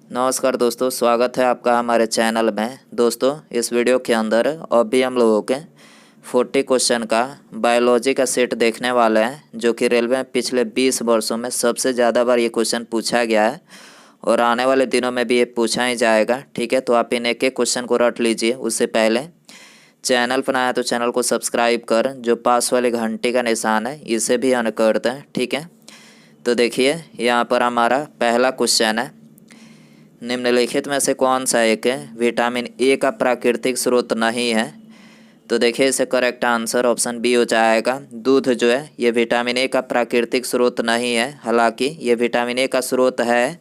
नमस्कार दोस्तों, स्वागत है आपका हमारे चैनल में। दोस्तों, इस वीडियो के अंदर अभी हम लोगों के 40 क्वेश्चन का बायोलॉजी का सेट देखने वाले हैं, जो कि रेलवे में पिछले 20 वर्षों में सबसे ज़्यादा बार ये क्वेश्चन पूछा गया है और आने वाले दिनों में भी ये पूछा ही जाएगा। ठीक है, तो आप इन एक एक क्वेश्चन को रट लीजिए। उससे पहले चैनल पर आया तो चैनल को सब्सक्राइब कर जो पास वाली घंटी का निशान है इसे भी ऑन कर दें। ठीक है, तो देखिए यहाँ पर हमारा पहला क्वेश्चन है, निम्नलिखित में से कौन सा एक विटामिन ए का प्राकृतिक स्रोत नहीं है। तो देखिए इसे करेक्ट आंसर ऑप्शन बी हो जाएगा। दूध जो है ये विटामिन ए का प्राकृतिक स्रोत नहीं है। हालांकि ये विटामिन ए का स्रोत है,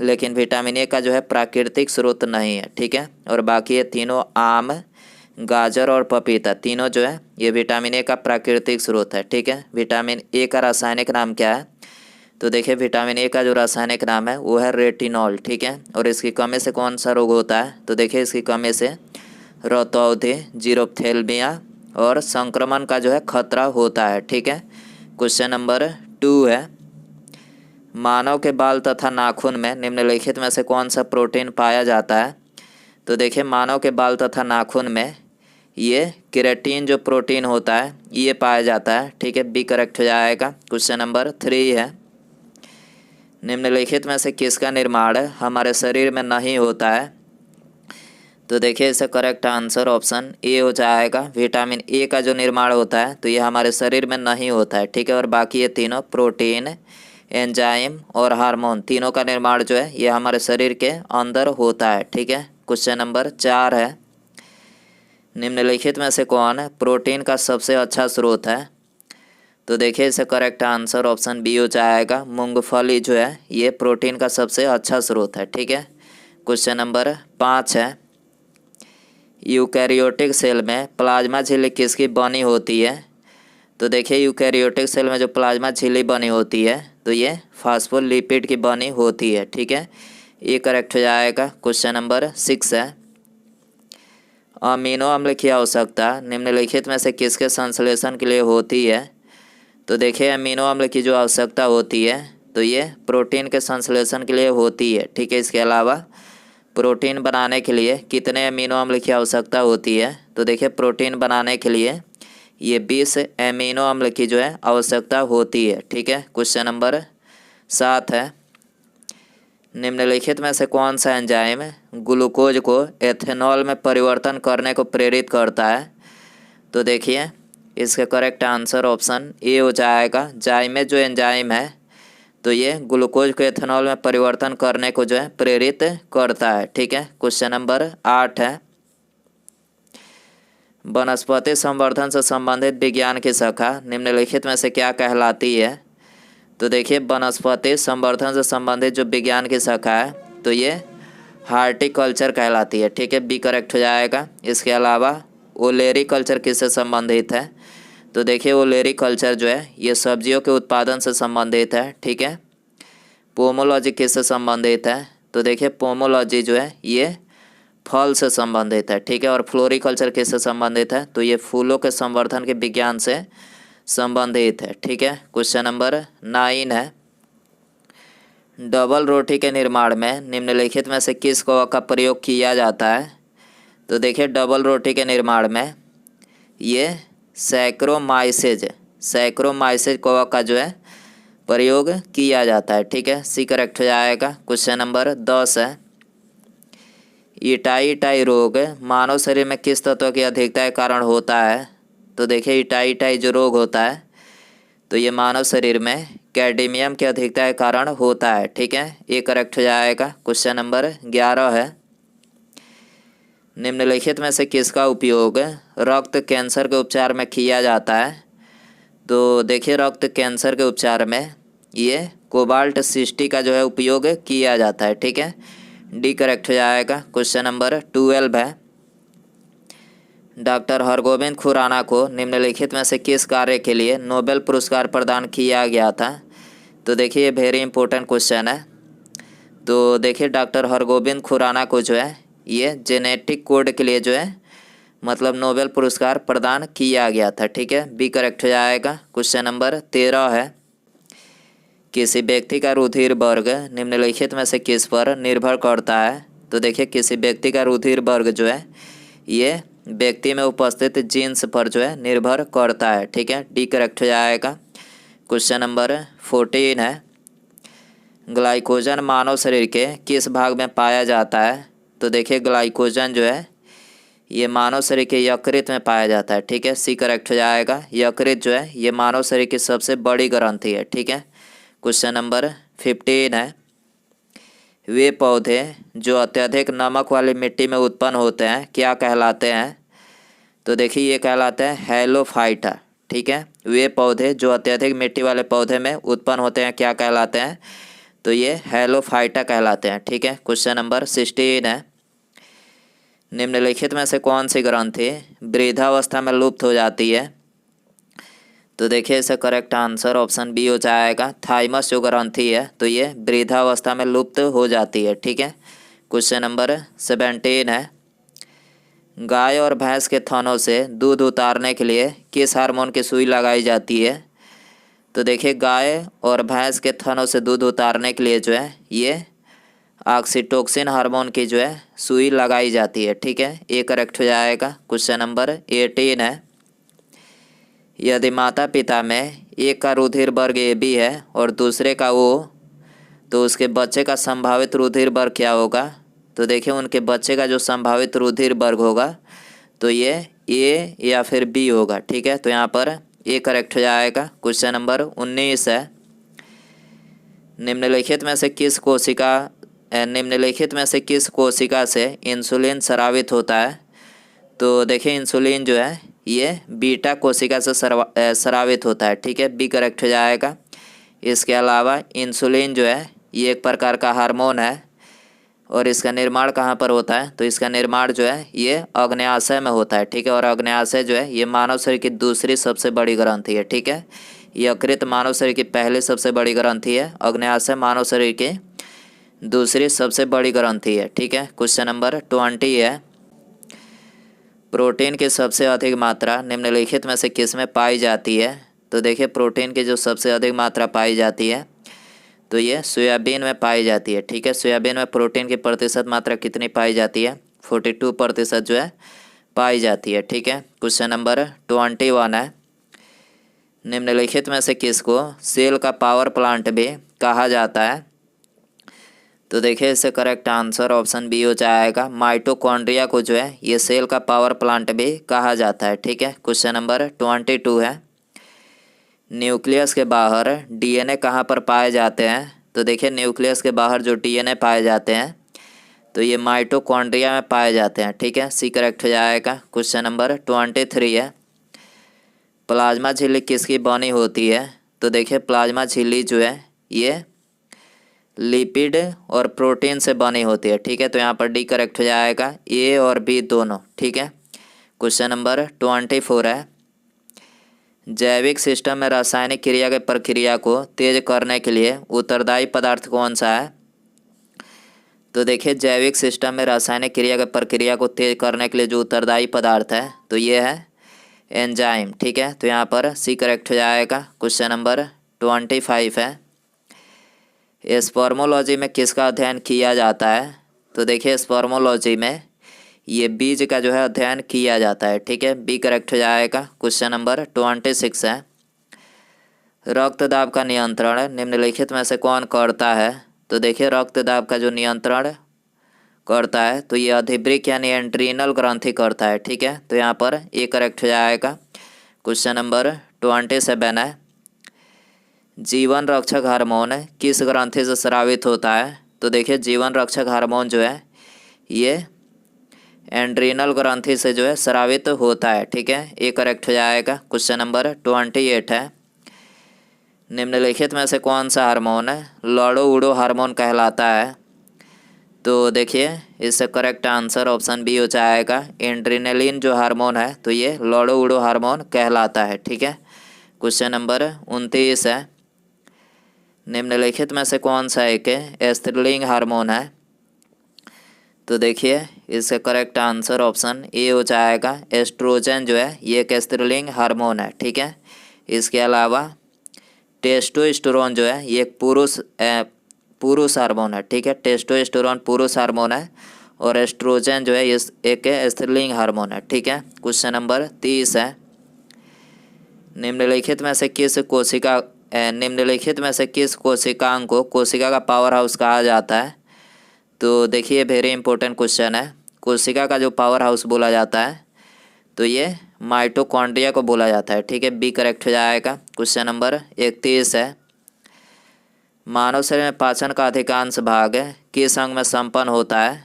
लेकिन विटामिन ए का जो है प्राकृतिक स्रोत नहीं है। ठीक है, और बाकी ये तीनों आम, गाजर और पपीता तीनों जो है ये विटामिन ए का प्राकृतिक स्रोत है। ठीक है, विटामिन ए का रासायनिक नाम क्या है? तो देखिए विटामिन ए का जो रासायनिक नाम है वो है रेटिनॉल। ठीक है, और इसकी कमी से कौन सा रोग होता है? तो देखिए इसकी कमी से रतौंधी, जीरोप्थेल्मिया और संक्रमण का जो है खतरा होता है। ठीक है, क्वेश्चन नंबर 2 है, मानव के बाल तथा नाखून में निम्नलिखित में से कौन सा प्रोटीन पाया जाता है? तो देखिए मानव के बाल तथा नाखून में ये केराटिन जो प्रोटीन होता है ये पाया जाता है। ठीक है, बी करेक्ट हो जाएगा। क्वेश्चन नंबर 3 है, निम्नलिखित में से किसका निर्माण हमारे शरीर में नहीं होता है? तो देखिए इसे करेक्ट आंसर ऑप्शन ए हो जाएगा। विटामिन ए का जो निर्माण होता है तो ये हमारे शरीर में नहीं होता है। ठीक है, और बाकी ये तीनों प्रोटीन, एंजाइम और हार्मोन तीनों का निर्माण जो है ये हमारे शरीर के अंदर होता है। ठीक है, क्वेश्चन नंबर 4 है, निम्नलिखित में से कौन प्रोटीन का सबसे अच्छा स्रोत है? तो देखिए इसे करेक्ट आंसर ऑप्शन बी हो जाएगा। मूंगफली जो है ये प्रोटीन का सबसे अच्छा स्रोत है। ठीक है, क्वेश्चन नंबर 5 है, यूकैरियोटिक सेल में प्लाज्मा झिल्ली किसकी बनी होती है? तो देखिए यूकैरियोटिक सेल में जो प्लाज्मा झिल्ली बनी होती है तो ये फास्फोलिपिड की बनी होती है। ठीक है, ये करेक्ट हो जाएगा। क्वेश्चन नंबर 6 है, अमीनो अम्ल की आवश्यकता निम्नलिखित में से किसके संश्लेषण के लिए होती है? तो देखिए अमीनो अम्ल की जो आवश्यकता होती है तो ये प्रोटीन के संश्लेषण के लिए होती है। ठीक है, इसके अलावा प्रोटीन बनाने के लिए कितने अमीनो अम्ल की आवश्यकता होती है? तो देखिए प्रोटीन बनाने के लिए ये 20 अमीनो अम्ल की जो है आवश्यकता होती है। ठीक है, क्वेश्चन नंबर 7 है, निम्नलिखित में से कौन सा एंजाइम ग्लूकोज को एथेनॉल में परिवर्तन करने को प्रेरित करता है? तो देखिए इसका करेक्ट आंसर ऑप्शन ए हो जाएगा। जाइमेज जो एंजाइम है तो ये ग्लूकोज को एथेनॉल में परिवर्तन करने को जो है प्रेरित करता है। ठीक है, क्वेश्चन नंबर 8 है, वनस्पति संवर्धन से संबंधित विज्ञान की शाखा निम्नलिखित में से क्या कहलाती है? तो देखिए वनस्पति संवर्धन से संबंधित जो विज्ञान की शाखा है तो ये हार्टिकल्चर कहलाती है। ठीक है, बी करेक्ट हो जाएगा। इसके अलावा ओलेरीकल्चर किससे संबंधित है? तो देखिए ओलेरीकल्चर जो है ये सब्जियों के उत्पादन से संबंधित है। ठीक है, पोमोलॉजी किससे संबंधित है? तो देखिए पोमोलॉजी जो है ये फल से संबंधित है। ठीक है, और फ्लोरिकल्चर किससे संबंधित है? तो ये फूलों के संवर्धन के विज्ञान से संबंधित है। ठीक है, क्वेश्चन नंबर 9 है, डबल रोटी के निर्माण में निम्नलिखित में से किस कवक का प्रयोग किया जाता है? तो देखिए डबल रोटी के निर्माण में ये सैक्रोमाइसेज कवक का जो है प्रयोग किया जाता है। ठीक है, सी करेक्ट हो जाएगा। क्वेश्चन नंबर 10 है, इटाई रोग मानव शरीर में किस तत्व की अधिकता के कारण होता है? तो देखिए इटाई जो रोग होता है तो ये मानव शरीर में कैडमियम की अधिकता के कारण होता है। ठीक है, ये करेक्ट हो जाएगा। क्वेश्चन नंबर 11 है, निम्नलिखित में से किसका उपयोग रक्त कैंसर के उपचार में किया जाता है? तो देखिए रक्त कैंसर के उपचार में ये कोबाल्ट 60 का जो है उपयोग किया जाता है। ठीक है, डी करेक्ट हो जाएगा। क्वेश्चन नंबर 12 है, डॉक्टर हरगोविंद खुराना को निम्नलिखित में से किस कार्य के लिए नोबेल पुरस्कार प्रदान किया गया था? तो देखिए ये वेरी इंपॉर्टेंट क्वेश्चन है। तो देखिए डॉक्टर हरगोविंद खुराना को जो है ये जेनेटिक कोड के लिए जो है मतलब नोबेल पुरस्कार प्रदान किया गया था। ठीक है, बी करेक्ट हो जाएगा। क्वेश्चन नंबर 13 है, किसी व्यक्ति का रुधिर वर्ग निम्नलिखित में से किस पर निर्भर करता है? तो देखिए किसी व्यक्ति का रुधिर वर्ग जो है ये व्यक्ति में उपस्थित जीन्स पर जो है निर्भर करता है। ठीक है, डी करेक्ट हो जाएगा। क्वेश्चन नंबर 14 है, ग्लाइकोजन मानव शरीर के किस भाग में पाया जाता है? तो देखिए ग्लाइकोजन जो है ये मानव शरीर के यकृत में पाया जाता है। ठीक है, सी करेक्ट हो जाएगा। यकृत जो है ये मानव शरीर की सबसे बड़ी ग्रंथि है। ठीक है, क्वेश्चन नंबर 15 है, वे पौधे जो अत्यधिक नमक वाली मिट्टी में उत्पन्न होते हैं क्या कहलाते हैं? तो देखिए ये कहलाते हैं हेलोफाइटा। ठीक है, वे पौधे जो अत्यधिक मिट्टी वाले पौधे में उत्पन्न होते हैं क्या कहलाते हैं? तो ये हेलोफाइटा कहलाते हैं। ठीक है, क्वेश्चन नंबर 16 है, निम्नलिखित में से कौन सी ग्रंथि वृद्धावस्था में लुप्त हो जाती है? तो देखिए इसका करेक्ट आंसर ऑप्शन बी हो जाएगा। थाइमस जो ग्रंथि है तो ये वृद्धावस्था में लुप्त हो जाती है। ठीक है, क्वेश्चन नंबर 17 है, गाय और भैंस के थनों से दूध उतारने के लिए किस हार्मोन की सुई लगाई जाती है? तो देखिए गाय और भैंस के थनों से दूध उतारने के लिए जो है ये ऑक्सीटोसिन हार्मोन की जो है सुई लगाई जाती है। ठीक है, ये करेक्ट हो जाएगा। क्वेश्चन नंबर 18 है, यदि माता पिता में एक का रुधिर वर्ग AB है और दूसरे का O, तो उसके बच्चे का संभावित रुधिर वर्ग क्या होगा? तो देखिए उनके बच्चे का जो संभावित रुधिर वर्ग होगा तो ये A या फिर B होगा। ठीक है, तो यहाँ पर ये करेक्ट हो जाएगा। क्वेश्चन नंबर 19 है, निम्नलिखित में से किस कोशिका से इंसुलिन स्रावित होता है? तो देखिए इंसुलिन जो है ये बीटा कोशिका से स्रावित होता है। ठीक है, बी करेक्ट हो जाएगा। इसके अलावा इंसुलिन जो है ये एक प्रकार का हार्मोन है और इसका निर्माण कहाँ पर होता है? तो इसका निर्माण जो है ये अग्न्याशय में होता है। ठीक है, और अग्न्याशय जो है ये मानव शरीर की दूसरी सबसे बड़ी ग्रंथि है। ठीक है, यकृत मानव शरीर की पहली सबसे बड़ी ग्रंथि है, अग्न्याशय मानव शरीर की दूसरी सबसे बड़ी ग्रंथि है। ठीक है, क्वेश्चन नंबर 20 है, प्रोटीन की सबसे अधिक मात्रा निम्नलिखित में से किस में पाई जाती है? तो देखिए प्रोटीन की जो सबसे अधिक मात्रा पाई जाती है तो ये सोयाबीन में पाई जाती है। ठीक है, सोयाबीन में प्रोटीन की प्रतिशत मात्रा कितनी पाई जाती है? 42% जो है पाई जाती है। ठीक है, क्वेश्चन नंबर 21 है, निम्नलिखित में से किसको सेल का पावर प्लांट भी कहा जाता है? तो देखिए इससे करेक्ट आंसर ऑप्शन बी हो जाएगा। माइटोकॉन्ड्रिया को जो है ये सेल का पावर प्लांट भी कहा जाता है। ठीक है, क्वेश्चन नंबर 22 है, न्यूक्लियस के बाहर DNA कहाँ पर पाए जाते हैं? तो देखिए न्यूक्लियस के बाहर जो DNA पाए जाते हैं तो ये माइटोकॉन्ड्रिया में पाए जाते हैं। ठीक है, सी करेक्ट हो जाएगा। क्वेश्चन नंबर 23 है, प्लाज्मा झिल्ली किसकी बनी होती है? तो देखिए प्लाज्मा झिल्ली जो है ये लिपिड और प्रोटीन से बनी होती है। ठीक है, तो यहाँ पर डी करेक्ट हो जाएगा, A और B दोनों। ठीक है, क्वेश्चन नंबर 24 है, जैविक सिस्टम में रासायनिक क्रिया के प्रक्रिया को तेज करने के लिए उत्तरदायी पदार्थ कौन सा है? तो देखिए जैविक सिस्टम में रासायनिक क्रिया के प्रक्रिया को तेज करने के लिए जो उत्तरदायी पदार्थ है तो ये है एंजाइम। ठीक है, तो यहाँ पर सी करेक्ट हो जाएगा। क्वेश्चन नंबर 25 है, स्पर्मोलॉजी में किसका अध्ययन किया जाता है? तो देखिए स्पर्मोलॉजी में ये बीज का जो है अध्ययन किया जाता है। ठीक है, बी करेक्ट हो जाएगा। क्वेश्चन नंबर 26 है, रक्त दाब का नियंत्रण निम्नलिखित में से कौन करता है? तो देखिए रक्त दाब का जो नियंत्रण करता है तो ये अधिवृक्क यानी एड्रीनल ग्रंथि करता है। ठीक है, तो यहाँ पर ए करेक्ट हो जाएगा। क्वेश्चन नंबर 27 है, जीवन रक्षक हार्मोन किस ग्रंथि से स्रावित होता है? तो देखिए जीवन रक्षक हार्मोन जो है ये एड्रीनल ग्रंथि से जो है स्रावित होता है। ठीक है, ये करेक्ट हो जाएगा। क्वेश्चन नंबर 28 है, निम्नलिखित में से कौन सा हार्मोन लड़ो उड़ो हार्मोन कहलाता है? तो देखिए इससे करेक्ट आंसर ऑप्शन बी हो जाएगा। एड्रेनलिन जो हार्मोन है तो ये लड़ो उड़ो हार्मोन कहलाता है। ठीक है, क्वेश्चन नंबर 29 है, निम्नलिखित में से कौन सा एक स्त्रीलिंग हार्मोन है? तो देखिए इसका करेक्ट आंसर ऑप्शन ए हो जाएगा। एस्ट्रोजन जो है ये एक स्त्रीलिंग हार्मोन है। ठीक है, इसके अलावा टेस्टोस्टेरोन जो है ये एक पुरुष हार्मोन है, ठीक है। टेस्टोस्टेरोन पुरुष हार्मोन है और एस्ट्रोजन जो है ये एक स्त्रीलिंग हार्मोन है, ठीक है। क्वेश्चन नंबर 30 है, निम्नलिखित में से किस कोशिकांग को कोशिका का पावर हाउस कहा जाता है? तो देखिए वेरी इंपॉर्टेंट क्वेश्चन है। कोशिका का जो पावर हाउस बोला जाता है तो ये माइटोकॉन्ड्रिया को बोला जाता है, ठीक है। बी करेक्ट हो जाएगा। क्वेश्चन नंबर 31 है, मानव शरीर में पाचन का अधिकांश भाग किस अंग में संपन्न होता है?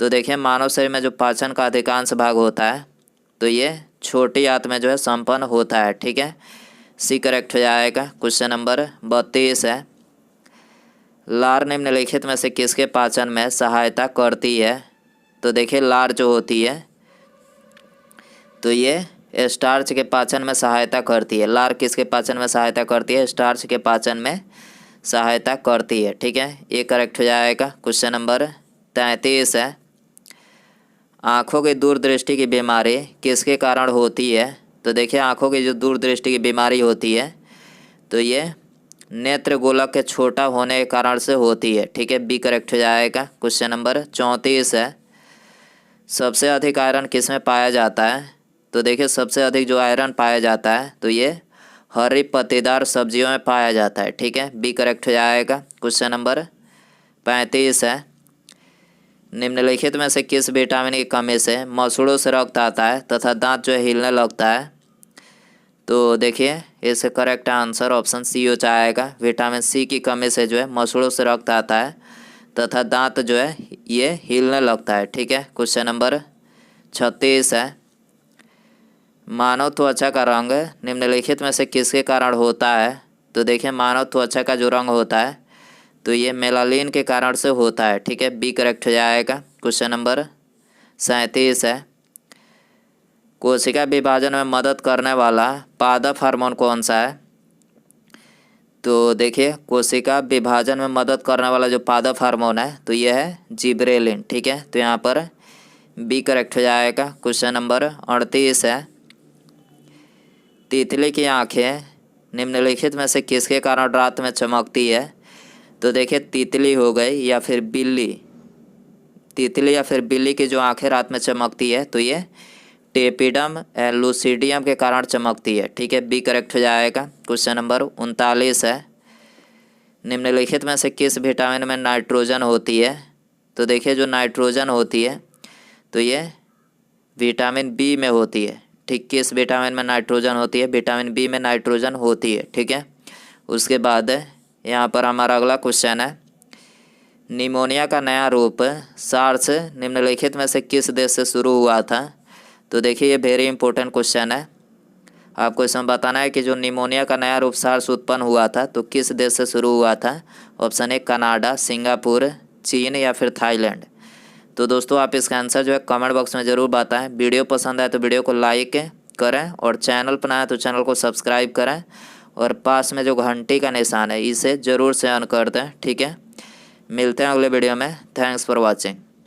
तो देखिए मानव शरीर में जो पाचन का अधिकांश भाग होता है तो ये छोटी आंत में जो है संपन्न होता है, ठीक है। सी करेक्ट हो जाएगा। क्वेश्चन नंबर 32 है, लार निम्नलिखित में से किसके पाचन में सहायता करती है? तो देखिए लार जो होती है तो ये स्टार्च के पाचन में सहायता करती है। लार किसके पाचन में सहायता करती है? स्टार्च के पाचन में सहायता करती है, ठीक है। ये करेक्ट हो जाएगा। क्वेश्चन नंबर 33 है, आँखों की दूरदृष्टि की बीमारी किसके कारण होती है? तो देखिए आँखों की जो दूरदृष्टि की बीमारी होती है तो ये नेत्र गोलक के छोटा होने के कारण से होती है, ठीक है। बी करेक्ट हो जाएगा। क्वेश्चन नंबर 34 है, सबसे अधिक आयरन किस में पाया जाता है? तो देखिए सबसे अधिक जो आयरन पाया जाता है तो ये हरी पत्तेदार सब्जियों में पाया जाता है, ठीक है। बी करेक्ट हो जाएगा। क्वेश्चन नंबर 35 है, निम्नलिखित में से किस विटामिन की कमी से मसूड़ों से रक्त आता है तथा दांत जो है हिलने लगता है? तो देखिए इसका करेक्ट आंसर ऑप्शन सी हो जाएगा। विटामिन सी की कमी से जो है मसूड़ों से रक्त आता है तथा दांत जो है ये हिलने लगता है, ठीक है। क्वेश्चन नंबर 36 है, मानव त्वचा का रंग निम्नलिखित में से किसके कारण होता है? तो देखिए मानव त्वचा का जो रंग होता है तो ये मेलानिन के कारण से होता है, ठीक है। बी करेक्ट हो जाएगा। क्वेश्चन नंबर 37 है, कोशिका विभाजन में मदद करने वाला पादप हार्मोन कौन सा है? तो देखिए कोशिका विभाजन में मदद करने वाला जो पादप हार्मोन है तो यह है जिबरेलिन, ठीक है। तो यहाँ पर बी करेक्ट हो जाएगा। क्वेश्चन नंबर 38 है, तितली की आंखें निम्नलिखित में से किसके कारण रात में चमकती है? तो देखिए तितली हो गई या फिर बिल्ली, तितली या फिर बिल्ली की जो आंखें रात में चमकती है तो ये टेपिडम लूसिडियम के कारण चमकती है, ठीक है। बी करेक्ट हो जाएगा। क्वेश्चन नंबर 39 है, निम्नलिखित में से किस विटामिन में नाइट्रोजन होती है? तो देखिए जो नाइट्रोजन होती है तो ये विटामिन बी में होती है, ठीक। किस विटामिन में नाइट्रोजन होती है? विटामिन बी में नाइट्रोजन होती है, ठीक है। उसके बाद यहाँ पर हमारा अगला क्वेश्चन है, निमोनिया का नया रूप सार्स निम्नलिखित में से किस देश से शुरू हुआ था? तो देखिए ये वेरी इंपॉर्टेंट क्वेश्चन है। आपको इसमें बताना है कि जो निमोनिया का नया रूप सार्स उत्पन्न हुआ था तो किस देश से शुरू हुआ था? ऑप्शन ए कनाडा, सिंगापुर, चीन या फिर थाईलैंड। तो दोस्तों आप इसका आंसर जो है कमेंट बॉक्स में ज़रूर बताएं। वीडियो पसंद आए तो वीडियो को लाइक करें और चैनल पर आए तो चैनल को सब्सक्राइब करें और पास में जो घंटी का निशान है इसे ज़रूर से ऑन कर दें, ठीक है। मिलते हैं अगले वीडियो में। Thanks for watching.